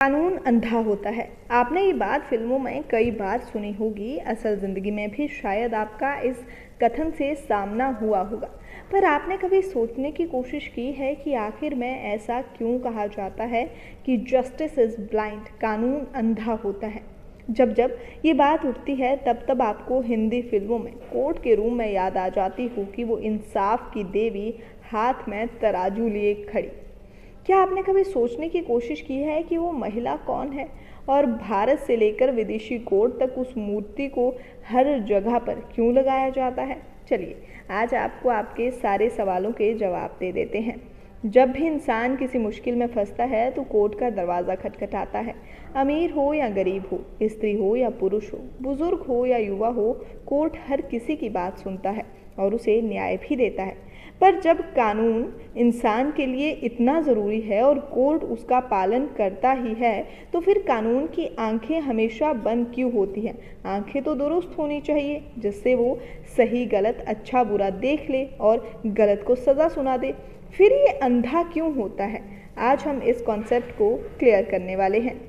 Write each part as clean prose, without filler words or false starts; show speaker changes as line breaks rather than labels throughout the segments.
कानून अंधा होता है। आपने ये बात फिल्मों में कई बार सुनी होगी। असल जिंदगी में भी शायद आपका इस कथन से सामना हुआ होगा। पर आपने कभी सोचने की कोशिश की है कि आखिर में ऐसा क्यों कहा जाता है कि जस्टिस इज ब्लाइंड, कानून अंधा होता है। जब जब ये बात उठती है तब तब आपको हिंदी फिल्मों में कोर्ट के रूम में याद आ जाती हो कि वो इंसाफ की देवी हाथ में तराजू लिए खड़ी। क्या आपने कभी सोचने की कोशिश की है कि वो महिला कौन है और भारत से लेकर विदेशी कोर्ट तक उस मूर्ति को हर जगह पर क्यों लगाया जाता है? चलिए आज आपको आपके सारे सवालों के जवाब दे देते हैं। जब भी इंसान किसी मुश्किल में फंसता है तो कोर्ट का दरवाज़ा खटखटाता है। अमीर हो या गरीब हो, स्त्री हो या पुरुष हो, बुजुर्ग हो या युवा हो, कोर्ट हर किसी की बात सुनता है और उसे न्याय भी देता है। पर जब कानून इंसान के लिए इतना ज़रूरी है और कोर्ट उसका पालन करता ही है, तो फिर कानून की आंखें हमेशा बंद क्यों होती हैं? आंखें तो दुरुस्त होनी चाहिए, जिससे वो सही गलत, अच्छा बुरा देख ले और गलत को सज़ा सुना दे। फिर ये अंधा क्यों होता है? आज हम इस कॉन्सेप्ट को क्लियर करने वाले हैं।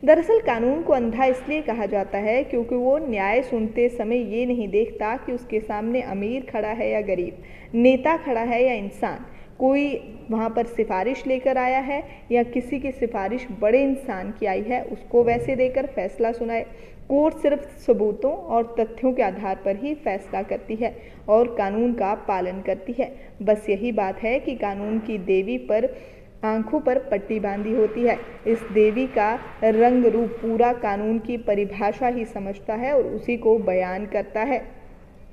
दरअसल कानून को अंधा इसलिए कहा जाता है क्योंकि वो न्याय सुनते समय ये नहीं देखता कि उसके सामने अमीर खड़ा है या गरीब, नेता खड़ा है या इंसान, कोई वहाँ पर सिफारिश लेकर आया है या किसी की सिफारिश बड़े इंसान की आई है, उसको वैसे देकर फैसला सुनाए। कोर्ट सिर्फ सबूतों और तथ्यों के आधार पर ही फैसला करती है और कानून का पालन करती है। बस यही बात है कि कानून की देवी पर आंखों पर पट्टी बांधी होती है। इस देवी का रंग रूप पूरा कानून की परिभाषा ही समझता है और उसी को बयान करता है।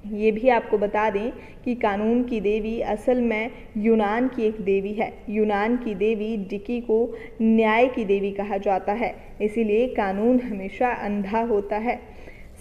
ये भी आपको बता दें कि कानून की देवी असल में यूनान की एक देवी है। यूनान की देवी डिकी को न्याय की देवी कहा जाता है। इसीलिए कानून हमेशा अंधा होता है।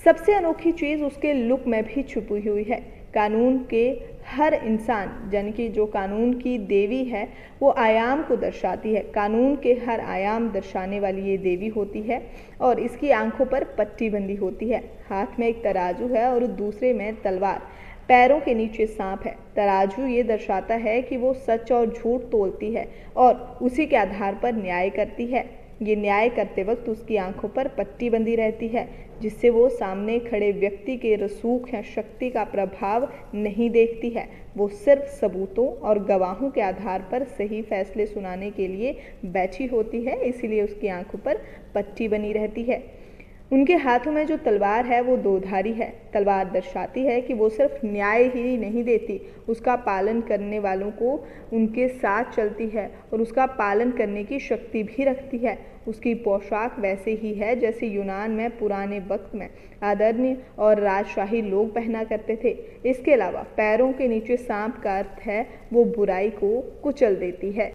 सबसे अनोखी चीज़ उसके लुक में भी छुपी हुई है। कानून के हर इंसान, यानी कि जो कानून की देवी है, वो आयाम को दर्शाती है। कानून के हर आयाम दर्शाने वाली ये देवी होती है और इसकी आंखों पर पट्टी बंधी होती है। हाथ में एक तराजू है और दूसरे में तलवार, पैरों के नीचे सांप है। तराजू ये दर्शाता है कि वो सच और झूठ तोलती है और उसी के आधार पर न्याय करती है। ये न्याय करते वक्त उसकी आंखों पर पट्टी बंधी रहती है, जिससे वो सामने खड़े व्यक्ति के रसूख या शक्ति का प्रभाव नहीं देखती है। वो सिर्फ सबूतों और गवाहों के आधार पर सही फैसले सुनाने के लिए बैठी होती है, इसीलिए उसकी आंखों पर पट्टी बनी रहती है। उनके हाथों में जो तलवार है वो दोधारी है। तलवार दर्शाती है कि वो सिर्फ न्याय ही नहीं देती, उसका पालन करने वालों को उनके साथ चलती है और उसका पालन करने की शक्ति भी रखती है। उसकी पोशाक वैसे ही है जैसे यूनान में पुराने वक्त में आदरणीय और राजशाही लोग पहना करते थे। इसके अलावा पैरों के नीचे सांप का अर्थ है वो बुराई को कुचल देती है।